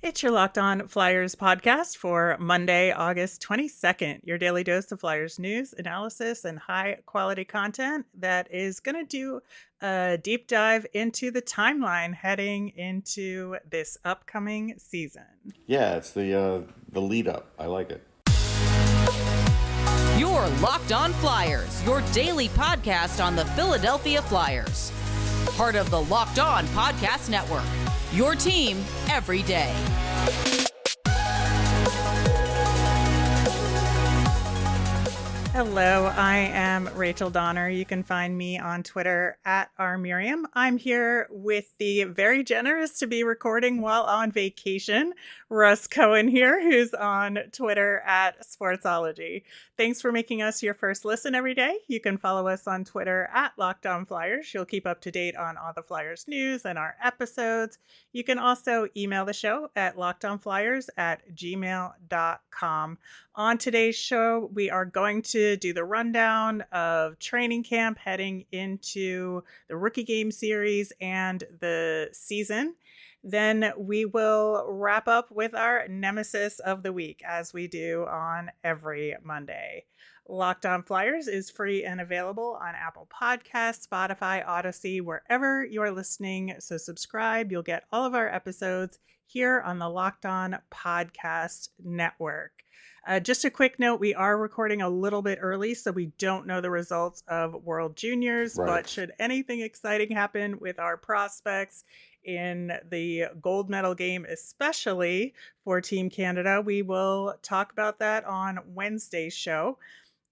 It's your Locked On Flyers podcast for Monday, August 22nd. Your daily dose of Flyers news, analysis, and high quality content that is going to do a deep dive into the timeline heading into this upcoming season. Yeah, it's the lead up. I like it. Your Locked On Flyers, your daily podcast on the Philadelphia Flyers. Part of the Locked On Podcast Network. Your team every day. Hello, I am Rachel Donner. You can find me on Twitter at rmiriam. I'm here with the very generous to be recording while on vacation, Russ Cohen here, who's on Twitter at Sportsology. Thanks for making us your first listen every day. You can follow us on Twitter at Locked On Flyers. You'll keep up to date on all the Flyers news and our episodes. You can also email the show at lockedonflyers@gmail.com. On today's show, we are going to do the rundown of training camp heading into the rookie game series and the season. Then we will wrap up with our nemesis of the week, as we do on every Monday. Locked On Flyers is free and available on Apple Podcasts, Spotify, Odyssey, wherever you're listening. So subscribe. You'll get all of our episodes here on the Locked On Podcast Network. Just a quick note, we are recording a little bit early, so we don't know the results of World Juniors, Right. But should anything exciting happen with our prospects in the gold medal game, especially for Team Canada, we will talk about that on Wednesday's show.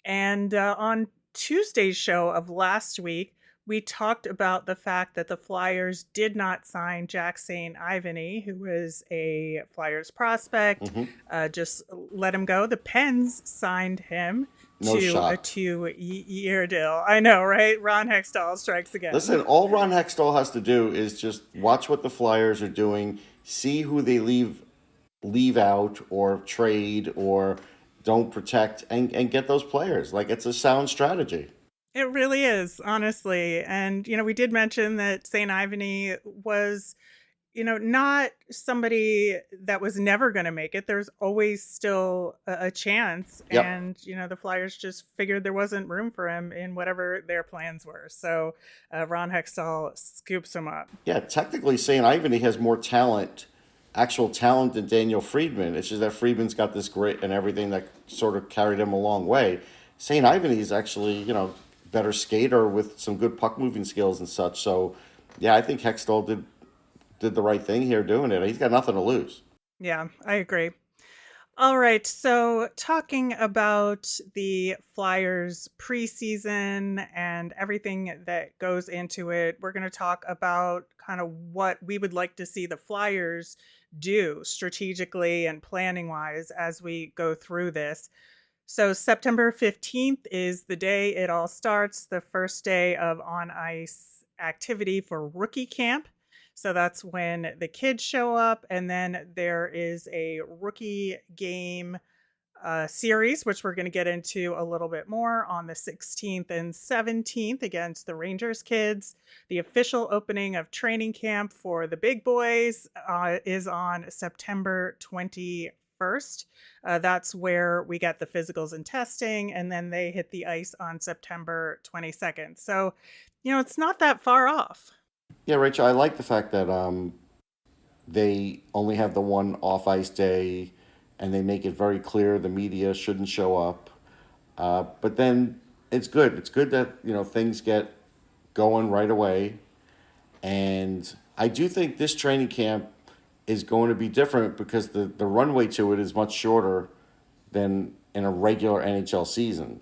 And on Tuesday's show of last week, we talked about the fact that the Flyers did not sign Jack St. Ivany, who was a Flyers prospect. Just let him go. The Pens signed him No to shot. a 2-year deal. I know, right? Ron Hextall strikes again. Listen, all Ron Hextall has to do is just watch what the Flyers are doing, see who they leave out or trade or don't protect, and get those players. Like, it's a sound strategy. It really is, honestly. And, we did mention that St. Ivany was, not somebody that was never going to make it. There's always still a chance. Yep. And, the Flyers just figured there wasn't room for him in whatever their plans were. So Ron Hextall scoops him up. Yeah, technically, St. Ivany has more actual talent than Daniel Friedman. It's just that Friedman's got this grit and everything that sort of carried him a long way. St. Ivany is actually, better skater with some good puck moving skills and such. So, yeah, I think Hextall did the right thing here doing it. He's got nothing to lose. Yeah, I agree. All right, so talking about the Flyers preseason and everything that goes into it, we're going to talk about kind of what we would like to see the Flyers do strategically and planning-wise as we go through this. So September 15th is the day it all starts, the first day of on-ice activity for rookie camp. So that's when the kids show up, and then there is a rookie game series, which we're going to get into a little bit more on the 16th and 17th against the Rangers kids. The official opening of training camp for the big boys is on September 21st. That's where we get the physicals and testing, and then they hit the ice on September 22nd. So, it's not that far off. Yeah, Rachel, I like the fact that they only have the one off-ice day, and they make it very clear the media shouldn't show up. But then it's good. It's good that, things get going right away. And I do think this training camp is going to be different because the runway to it is much shorter than in a regular NHL season.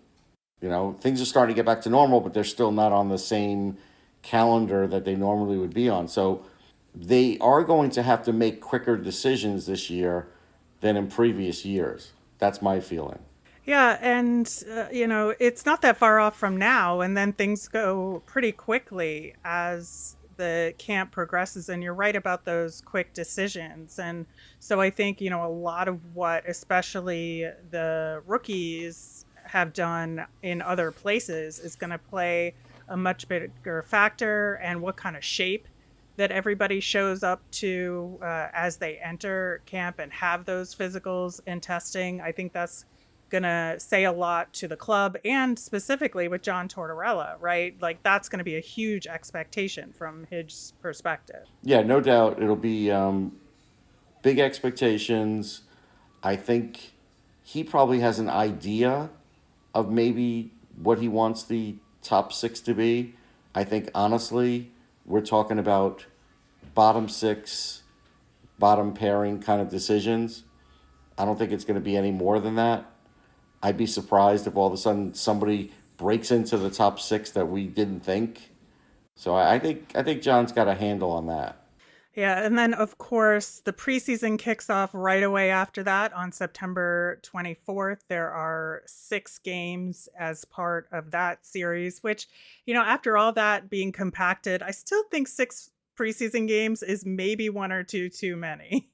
Things are starting to get back to normal, but they're still not on the same calendar that they normally would be on. So they are going to have to make quicker decisions this year than in previous years. That's my feeling. Yeah, and, it's not that far off from now, and then things go pretty quickly as the camp progresses, and you're right about those quick decisions. And so I think, a lot of what especially the rookies have done in other places is going to play a much bigger factor, and what kind of shape that everybody shows up to as they enter camp and have those physicals and testing. I think that's going to say a lot to the club and specifically with John Tortorella, right? Like that's going to be a huge expectation from his perspective. Yeah, no doubt it'll be big expectations. I think he probably has an idea of maybe what he wants the top six to be. I think honestly, we're talking about bottom six, bottom pairing kind of decisions. I don't think it's going to be any more than that. I'd be surprised if all of a sudden somebody breaks into the top six that we didn't think. So I think John's got a handle on that. Yeah, and then of course the preseason kicks off right away after that on September 24th. There are 6 games as part of that series, which, after all that being compacted, I still think 6 preseason games is maybe one or two too many.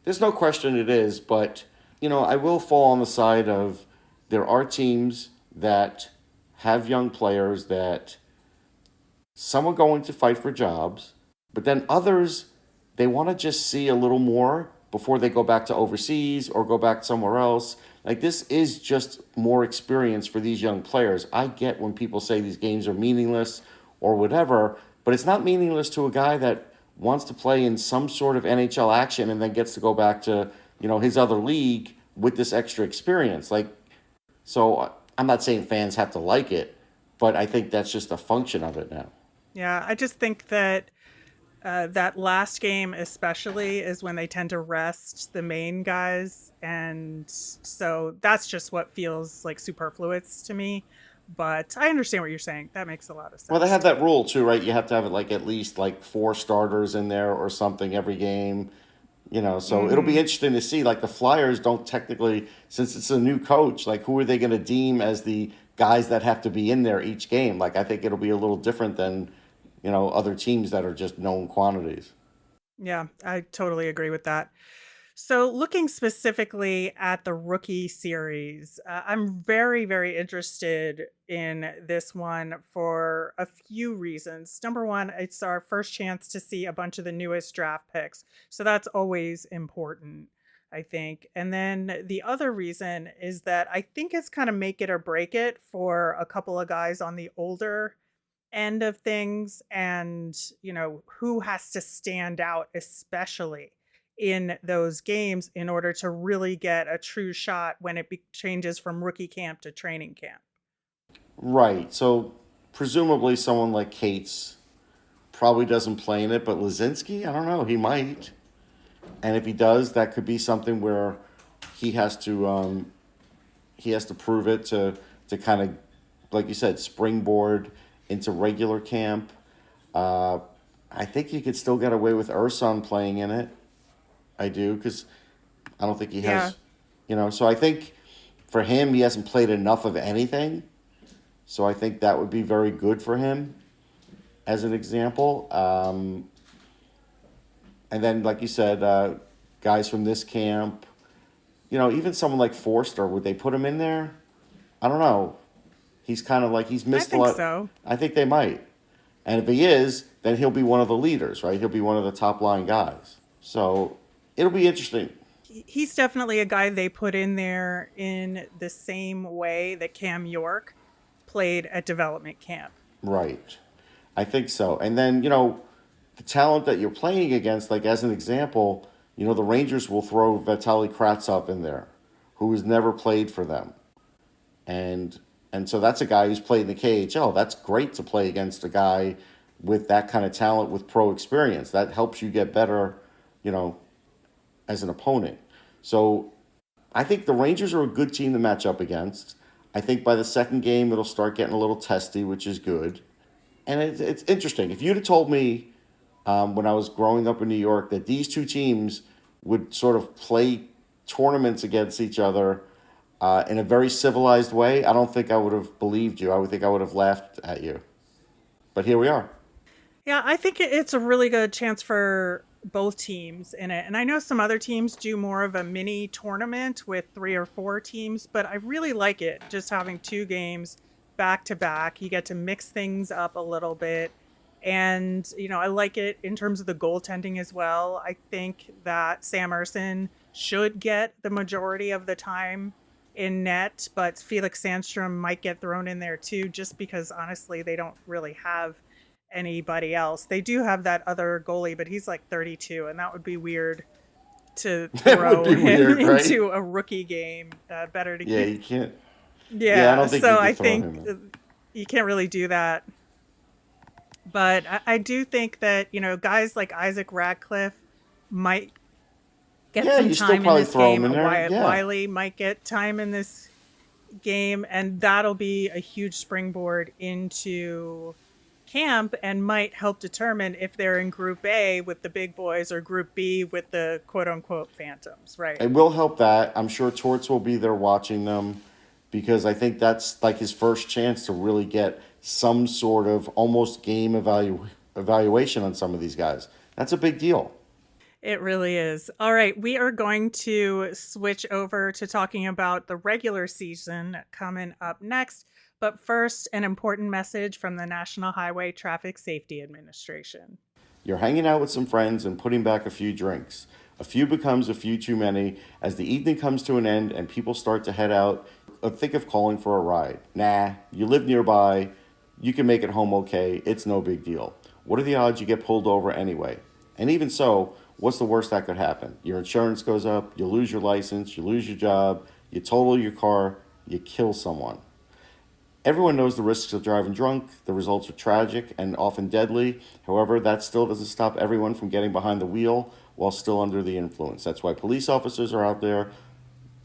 There's no question it is, but I will fall on the side of there are teams that have young players that some are going to fight for jobs, but then others they want to just see a little more before they go back to overseas or go back somewhere else. Like this is just more experience for these young players. I get when people say these games are meaningless or whatever, but it's not meaningless to a guy that wants to play in some sort of NHL action and then gets to go back to, his other league with this extra experience. So I'm not saying fans have to like it, but I think that's just a function of it now. Yeah, I just think that that last game especially is when they tend to rest the main guys, and so that's just what feels like superfluous to me. But I understand what you're saying. That makes a lot of sense. Well, they have that rule too, right? You have to have it like at least like 4 starters in there or something every game. So it'll be interesting to see. Like the Flyers don't technically, since it's a new coach, like who are they going to deem as the guys that have to be in there each game? Like I think it'll be a little different than, other teams that are just known quantities. Yeah, I totally agree with that. So, looking specifically at the rookie series, I'm very, very interested in this one for a few reasons. Number one, it's our first chance to see a bunch of the newest draft picks. So, that's always important, I think. And then the other reason is that I think it's kind of make it or break it for a couple of guys on the older end of things, and who has to stand out especially in those games in order to really get a true shot when it changes from rookie camp to training camp. Right. So presumably someone like Cates probably doesn't play in it, but Lazinski, I don't know, he might. And if he does, that could be something where he has to prove it to kind of, like you said, springboard into regular camp. I think you could still get away with Urson playing in it. I do, because I don't think he has, so I think for him, he hasn't played enough of anything. So I think that would be very good for him as an example. And then, like you said, guys from this camp, even someone like Forster, would they put him in there? I don't know. He's kind of like, he's missed a lot. So. I think they might. And if he is, then he'll be one of the leaders, right? He'll be one of the top line guys. So it'll be interesting. He's definitely a guy they put in there in the same way that Cam York played at development camp. Right. I think so. And then, the talent that you're playing against, like as an example, the Rangers will throw Vitaly Kravtsov in there, who has never played for them. And so that's a guy who's played in the KHL. That's great to play against a guy with that kind of talent with pro experience. That helps you get better, as an opponent. So I think the Rangers are a good team to match up against. I think by the second game, it'll start getting a little testy, which is good. And it's interesting. If you'd have told me when I was growing up in New York that these two teams would sort of play tournaments against each other in a very civilized way, I don't think I would have believed you. I would think I would have laughed at you. But here we are. Yeah, I think it's a really good chance for both teams in it. And I know some other teams do more of a mini tournament with 3 or 4 teams, but I really like it just having 2 games back to back. You get to mix things up a little bit. And, I like it in terms of the goaltending as well. I think that Sam Ersson should get the majority of the time in net, but Felix Sandstrom might get thrown in there too, just because honestly, they don't really have anybody else. They do have that other goalie, but he's like 32, and that would be weird to That would throw be him weird, right? into a rookie game. Better to Yeah, keep. you can't. Yeah, I Yeah, don't think you so could I throw think him in. you can't really do that. But I do think that, guys like Isaac Radcliffe might get Yeah, some you still time in probably this throw him game. in there. Wyatt Yeah. Wiley might get time in this game, and that'll be a huge springboard into camp and might help determine if they're in Group A with the big boys or Group B with the quote unquote Phantoms, right? It will help that. I'm sure Torts will be there watching them because I think that's like his first chance to really get some sort of almost game evaluation on some of these guys. That's a big deal. It really is. All right, we are going to switch over to talking about the regular season coming up next. But first, an important message from the National Highway Traffic Safety Administration. You're hanging out with some friends and putting back a few drinks. A few becomes a few too many. As the evening comes to an end and people start to head out, think of calling for a ride. Nah, you live nearby. You can make it home okay. It's no big deal. What are the odds you get pulled over anyway? And even so, what's the worst that could happen? Your insurance goes up, you lose your license, you lose your job, you total your car, you kill someone. Everyone knows the risks of driving drunk. The results are tragic and often deadly. However, that still doesn't stop everyone from getting behind the wheel while still under the influence. That's why police officers are out there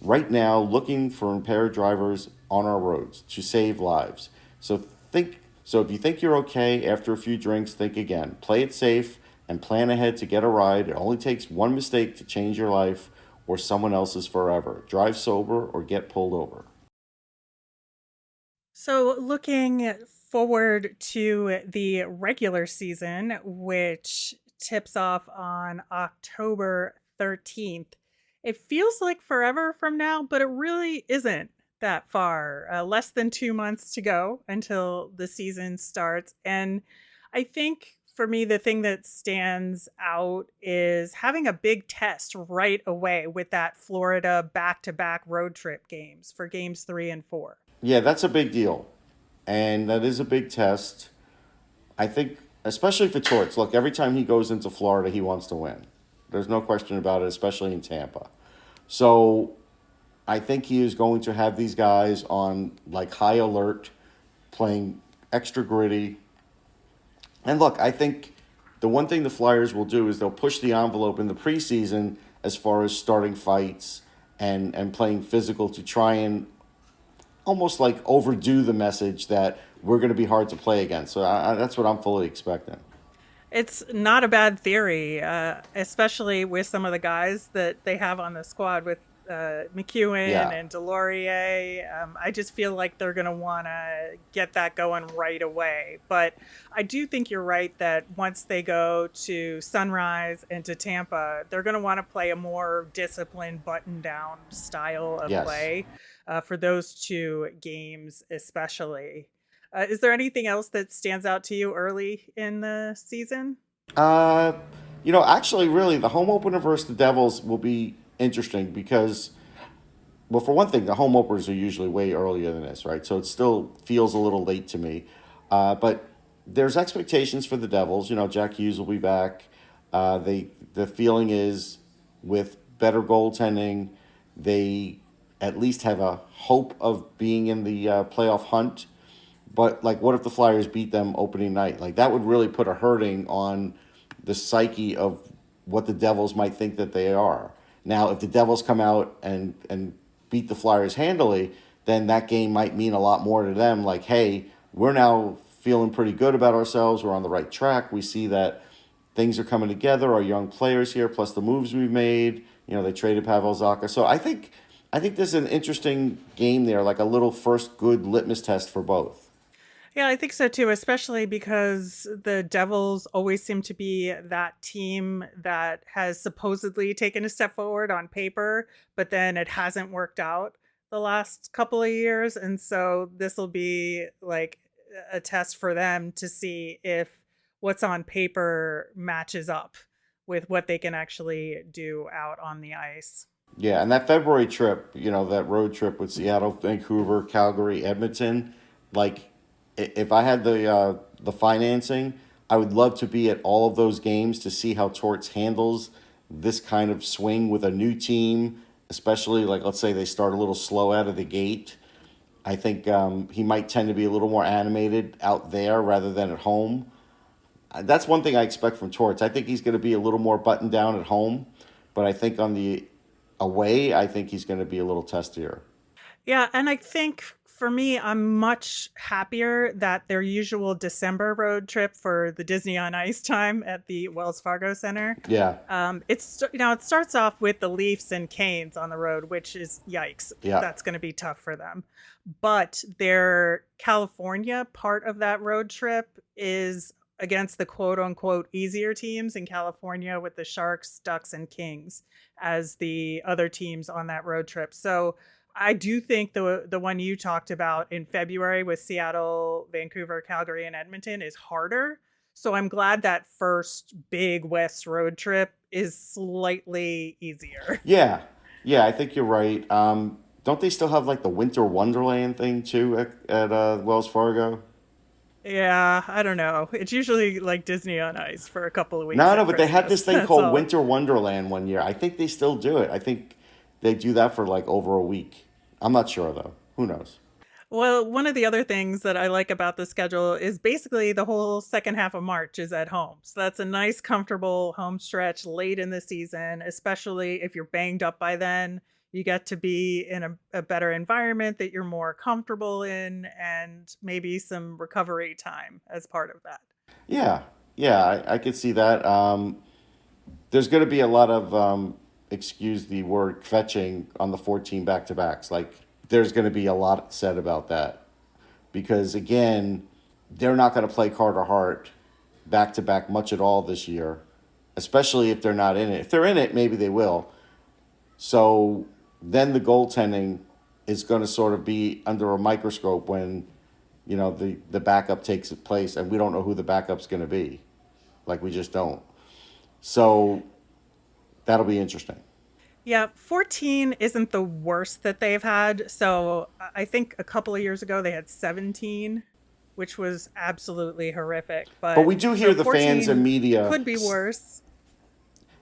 right now looking for impaired drivers on our roads to save lives. So if you think you're okay after a few drinks, think again. Play it safe and plan ahead to get a ride. It only takes one mistake to change your life or someone else's forever. Drive sober or get pulled over. So, looking forward to the regular season, which tips off on October 13th, it feels like forever from now, but it really isn't that far. Less than 2 months to go until the season starts. And I think for me, the thing that stands out is having a big test right away with that Florida back to back road trip games for games 3 and 4. Yeah, that's a big deal. And that is a big test. I think, especially for Torts, look, every time he goes into Florida, he wants to win. There's no question about it, especially in Tampa. So I think he is going to have these guys on like high alert, playing extra gritty. And look, I think the one thing the Flyers will do is they'll push the envelope in the preseason as far as starting fights and playing physical to try and almost like overdo the message that we're going to be hard to play against. So that's what I'm fully expecting. It's not a bad theory, especially with some of the guys that they have on the squad with McEwen Yeah. and Delorier. I just feel like they're going to want to get that going right away. But I do think you're right that once they go to Sunrise and to Tampa, they're going to want to play a more disciplined, button down style of Yes. play for those two games, especially. Is there anything else that stands out to you early in the season? Uh, actually, really, the home opener versus the Devils will be interesting because, well, for one thing, the home openers are usually way earlier than this, right? So it still feels a little late to me. But there's expectations for the Devils. Jack Hughes will be back. The feeling is with better goaltending, they at least have a hope of being in the playoff hunt. But like, what if the Flyers beat them opening night? Like that would really put a hurting on the psyche of what the Devils might think that they are. Now, if the Devils come out and beat the Flyers handily, then that game might mean a lot more to them. Like, hey, we're now feeling pretty good about ourselves. We're on the right track. We see that things are coming together. Our young players here, plus the moves we've made. They traded Pavel Zacha. So I think this is an interesting game there, like a little first good litmus test for both. Yeah, I think so too, especially because the Devils always seem to be that team that has supposedly taken a step forward on paper, but then it hasn't worked out the last couple of years. And so this will be like a test for them to see if what's on paper matches up with what they can actually do out on the ice. Yeah, and that February trip, that road trip with Seattle, Vancouver, Calgary, Edmonton, like if I had the financing, I would love to be at all of those games to see how Torts handles this kind of swing with a new team, especially like let's say they start a little slow out of the gate. I think he might tend to be a little more animated out there rather than at home. That's one thing I expect from Torts. I think he's going to be a little more buttoned down at home, but I think on the away, I think he's going to be a little testier. Yeah, and I think for me, I'm much happier that their usual December road trip for the Disney on Ice time at the Wells Fargo Center. Yeah, It starts off with the Leafs and Canes on the road, which is yikes. yeah, That's going to be tough for them. But their California part of that road trip is against the quote unquote easier teams in California with the Sharks, Ducks, and Kings as the other teams on that road trip. So I do think the one you talked about in February with Seattle, Vancouver, Calgary, and Edmonton is harder. So I'm glad that first big West road trip is slightly easier. yeah. I think you're right. Don't they still have like the Winter Wonderland thing too at Wells Fargo? Yeah, I don't know. It's usually like Disney on Ice for a couple of weeks No, at but they had Christmas. this thing That's called all. Winter Wonderland one year. I think they still do it. I think they do that for like over a week. I'm not sure though. Who knows? Well, one of the other things that I like about the schedule is basically the whole second half of March is at home. So that's a nice, comfortable home stretch late in the season, especially if you're banged up by then. You get to be in a better environment that you're more comfortable in and maybe some recovery time as part of that. Yeah, yeah, I could see that. There's going to be a lot of, excuse the word, kvetching on the 14 back to backs. Like, there's going to be a lot said about that. Because, again, they're not going to play Carter Hart back to back much at all this year, especially if they're not in it. If they're in it, maybe they will. So then the goaltending is going to sort of be under a microscope when, the backup takes place and we don't know who the backup's going to be. Like, we just don't. So that'll be interesting. Yeah, 14 isn't the worst that they've had. So I think a couple of years ago they had 17, which was absolutely horrific. But But we do so hear the fans and 14 media. could be worse.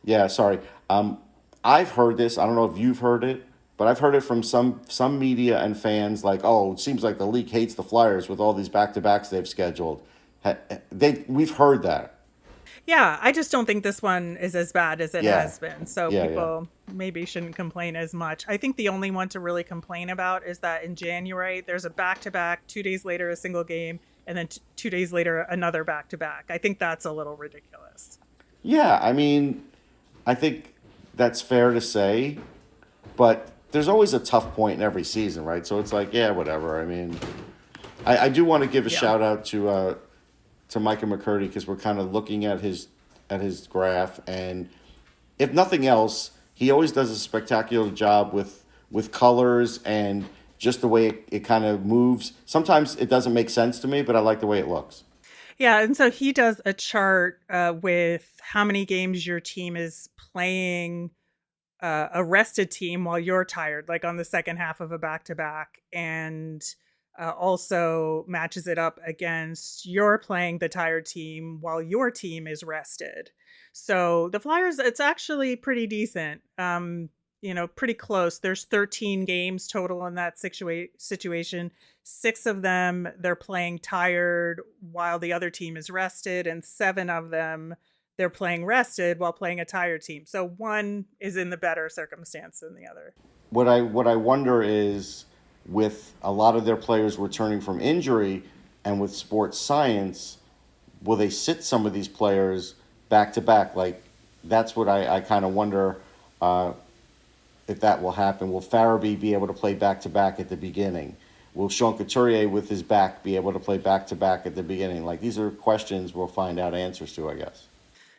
Yeah, sorry. I've heard this. I don't know if you've heard it, but I've heard it from some media and fans. Like, oh, it seems like the league hates the Flyers with all these back to backs they've scheduled. We've heard that. Yeah, I just don't think this one is as bad as it Yeah, has been. So yeah. people maybe shouldn't complain as much. I think the only one to really complain about is that in January, there's a back to back, 2 days later, a single game, and then 2 days later, another back to back. I think that's a little ridiculous. Yeah, I mean, I think that's fair to say, but there's always a tough point in every season, right? So it's like, yeah, whatever. I mean, I do want to give a Yeah. shout out to Micah McCurdy because we're kind of looking at his graph, and if nothing else, he always does a spectacular job with colors and just the way it kind of moves. Sometimes it doesn't make sense to me, but I like the way it looks. Yeah, and so he does a chart with how many games your team is playing a rested team while you're tired, like on the second half of a back to back, and also matches it up against you're playing the tired team while your team is rested. So the Flyers, it's actually pretty decent. Pretty close. There's 13 games total in that situation. 6 of them they're playing tired while the other team is rested, and 7 of them they're playing rested while playing a tired team. So one is in the better circumstance than the other. What I wonder is with a lot of their players returning from injury and with sports science, will they sit some of these players back to back? Like that's what I kind of wonder if that will happen. Will Farabee be able to play back to back at the beginning? Will Sean Couturier with his back be able to play back to back at the beginning? Like these are questions we'll find out answers to, I guess.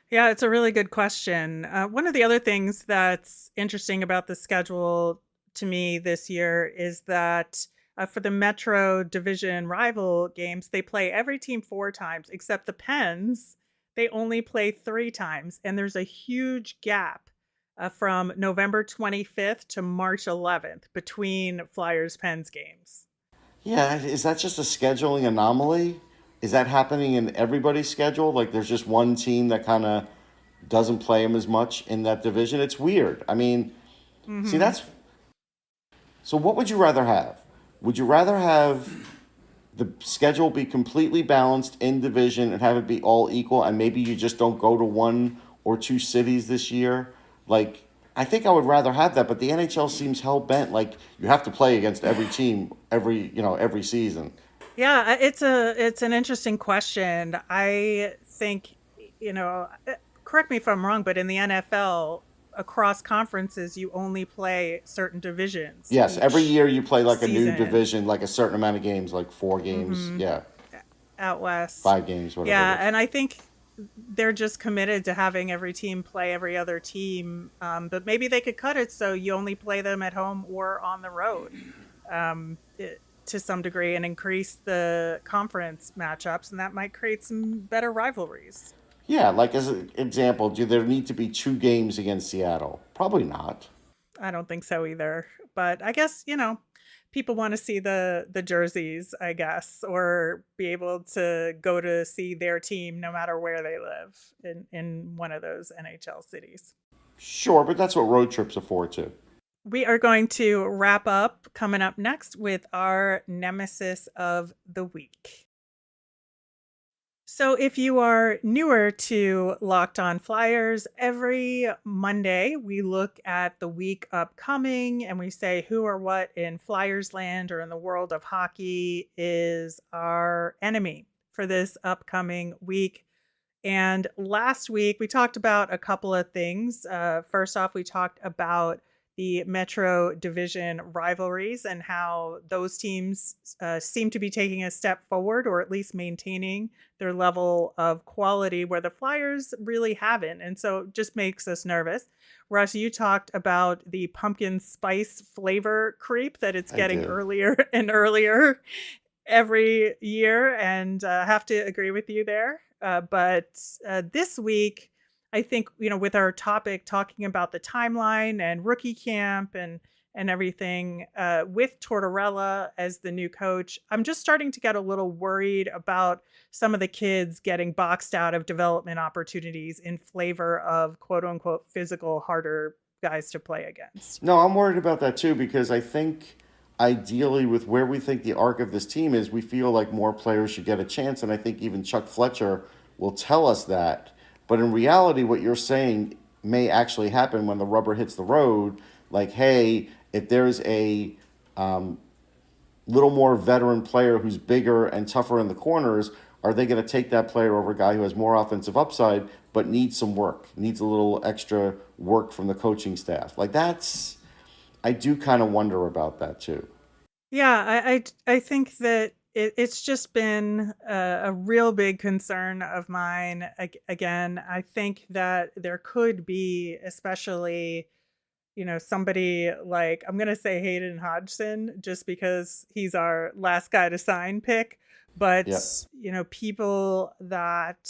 Yeah, it's a really good question. One of the other things that's interesting about the schedule to me this year is that for the Metro Division rival games, they play every team 4 times except the Pens. They only play 3 times, and there's a huge gap from November 25th to March 11th between Flyers Pens games. Yeah, is that just a scheduling anomaly? Is that happening in everybody's schedule? Like there's just one team that kind of doesn't play them as much in that division? It's weird. I mean, see, Hmm. that's so what would you rather have? Would you rather have the schedule be completely balanced in division and have it be all equal, and maybe you just don't go to one or two cities this year? Like, I think I would rather have that, but the NHL seems hell bent. Like, you have to play against every team every season. Yeah, it's an interesting question. I think, you know, correct me if I'm wrong, but in the NFL, across conferences, you only play certain divisions Yes, every each year you play like a new season. division, like a certain amount of games, like 4 games, Hmm. yeah, Out west. 5 games, whatever it Yeah, is. and I think they're just committed to having every team play every other team. But maybe they could cut it so you only play them at home or on the road, to some degree, and increase the conference matchups, and that might create some better rivalries. Yeah, like as an example, do there need to be 2 games against Seattle? Probably not. I don't think so either. But I guess, people want to see the jerseys, I guess, or be able to go to see their team no matter where they live in one of those NHL cities. Sure, but that's what road trips are for too. We are going to wrap up coming up next with our nemesis of the week. So, if you are newer to Locked On Flyers, every Monday we look at the week upcoming and we say who or what in Flyers land or in the world of hockey is our enemy for this upcoming week. And last week we talked about a couple of things. First off, we talked about the Metro Division rivalries and how those teams seem to be taking a step forward, or at least maintaining their level of quality where the Flyers really haven't. And so it just makes us nervous. Russ, you talked about the pumpkin spice flavor creep that it's I getting did. earlier and earlier every year, and have to agree with you there. But this week, I think, with our topic talking about the timeline and rookie camp and everything, with Tortorella as the new coach, I'm just starting to get a little worried about some of the kids getting boxed out of development opportunities in favor of quote unquote physical, harder guys to play against. No, I'm worried about that too because I think ideally with where we think the arc of this team is, we feel like more players should get a chance, and I think even Chuck Fletcher will tell us that. But in reality, what you're saying may actually happen when the rubber hits the road. Like, hey, if there's a little more veteran player who's bigger and tougher in the corners, are they going to take that player over a guy who has more offensive upside but needs some work, needs a little extra work from the coaching staff? Like that's, I do kind of wonder about that too. Yeah, I think that it's just been a real big concern of mine. Again, I think that there could be, especially, somebody like, I'm going to say Hayden Hodgson, just because he's our last guy to sign pick. But, Yep. people that,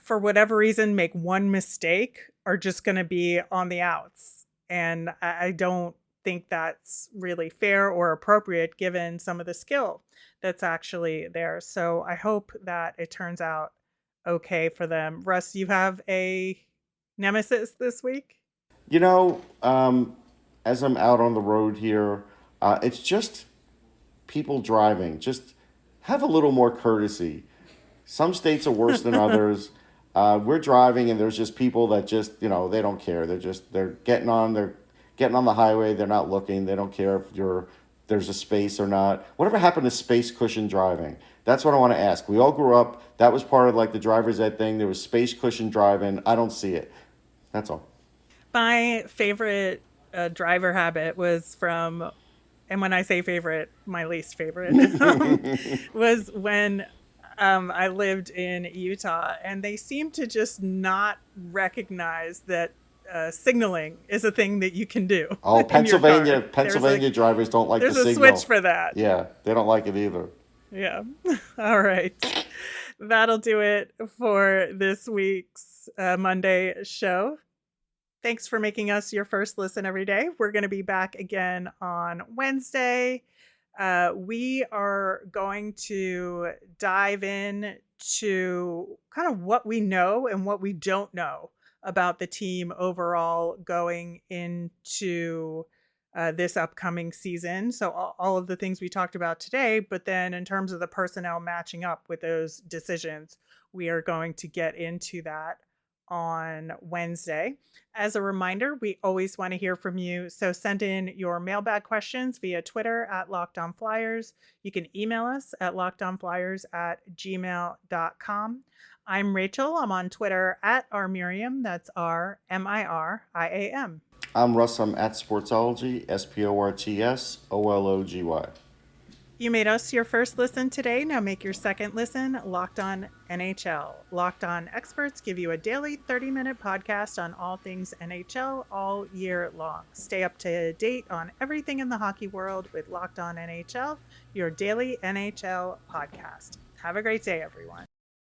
for whatever reason, make one mistake are just going to be on the outs. And I don't think that's really fair or appropriate given some of the skill that's actually there. So I hope that it turns out okay for them. Russ, you have a nemesis this week? You know, as I'm out on the road here, it's just people driving. Just have a little more courtesy. Some states are worse than others. We're driving, and there's just people that just they don't care. They're getting on the highway. They're not looking. They don't care if there's a space or not. Whatever happened to space cushion driving? That's what I want to ask. We all grew up. That was part of like the driver's ed thing. There was space cushion driving. I don't see it. That's all. My favorite driver habit was from, and when I say favorite, my least favorite, was when I lived in Utah, and they seem to just not recognize that signaling is a thing that you can do Oh, in your Pennsylvania, car. Pennsylvania drivers don't like the There's a switch signal. for that. Yeah, they don't like it either. Yeah. All right. That'll do it for this week's Monday show. Thanks for making us your first listen every day. We're going to be back again on Wednesday. We are going to dive in to kind of what we know and what we don't know about the team overall going into this upcoming season. So, all of the things we talked about today, but then in terms of the personnel matching up with those decisions, we are going to get into that on Wednesday. As a reminder, we always want to hear from you. So send in your mailbag questions via Twitter at Locked On Flyers. You can email us at lockedonflyers@gmail.com. I'm Rachel. I'm on Twitter at rmiriam. That's RMIRIAM. I'm Russ. I'm at Sportsology, SPORTSOLOGY. You made us your first listen today. Now make your second listen Locked On NHL. Locked On experts give you a daily 30-minute podcast on all things NHL all year long. Stay up to date on everything in the hockey world with Locked On NHL, your daily NHL podcast. Have a great day, everyone.